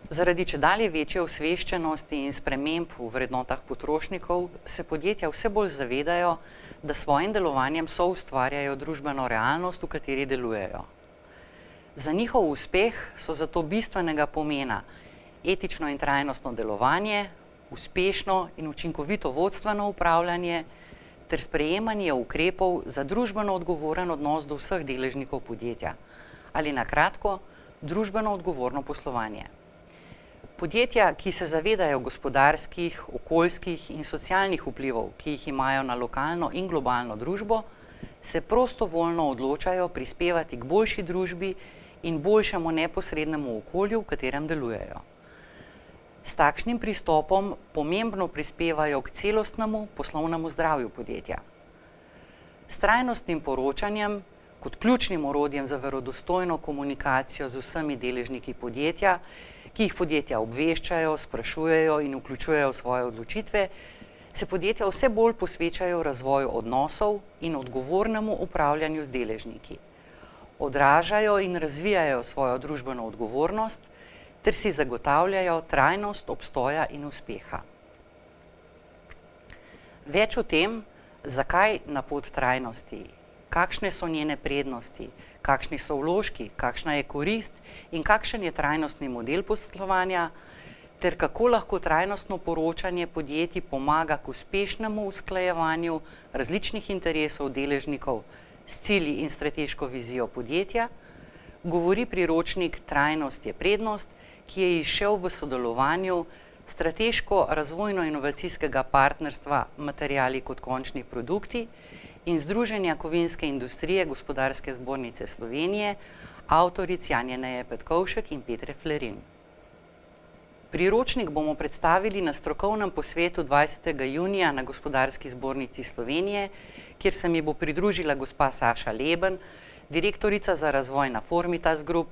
Zaradi čedalje večje osveščenosti in sprememb v vrednotah potrošnikov se podjetja vse bolj zavedajo, da s svojim delovanjem soustvarjajo družbeno realnost, v kateri delujejo. Za njihov uspeh so zato bistvenega pomena etično in trajnostno delovanje, uspešno in učinkovito vodstveno upravljanje ter sprejemanje ukrepov za družbeno odgovoren odnos do vseh deležnikov podjetja ali na kratko, družbeno odgovorno poslovanje. Podjetja, ki se zavedajo gospodarskih, okoljskih in socialnih vplivov, ki jih imajo na lokalno in globalno družbo, se prostovoljno odločajo prispevati k boljši družbi in boljšemu neposrednemu okolju, v katerem delujejo. S takšnim pristopom pomembno prispevajo k celostnemu poslovnemu zdravju podjetja. S trajnostnim poročanjem, kot ključnim orodjem za verodostojno komunikacijo z vsemi deležniki podjetja, ki jih podjetja obveščajo, sprašujejo in vključujejo v svoje odločitve, se podjetja vse bolj posvečajo razvoju odnosov in odgovornemu upravljanju z deležniki. Odražajo in razvijajo svojo družbeno odgovornost ter si zagotavljajo trajnost obstoja in uspeha. Več o tem, zakaj na pot trajnosti, kakšne so njene prednosti, kakšni so vložki, kakšna je korist in kakšen je trajnostni model poslovanja, ter kako lahko trajnostno poročanje podjetij pomaga k uspešnemu usklajevanju različnih interesov deležnikov s cilji in strateško vizijo podjetja, govori priročnik Trajnost je prednost, ki je izšel v sodelovanju Strateško-razvojno-inovacijskega partnerstva Materiali kot končni produkti in Združenja kovinske industrije Gospodarske zbornice Slovenije, avtoric Janje Neje Petkovšek in Petre Flerin. Priročnik bomo predstavili na strokovnem posvetu 20. junija na Gospodarski zbornici Slovenije, kjer se mi bo pridružila gospa Saša Leben, direktorica za razvoj na Formitas Group,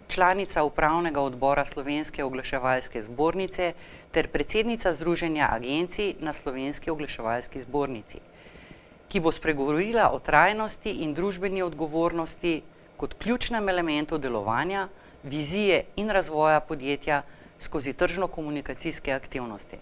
članica upravnega odbora Slovenske oglaševalske zbornice ter predsednica Združenja agencij na Slovenski oglaševalski zbornici, ki bo spregovorila o trajnosti in družbeni odgovornosti kot ključnem elementu delovanja, vizije in razvoja podjetja skozi tržno-komunikacijske aktivnosti.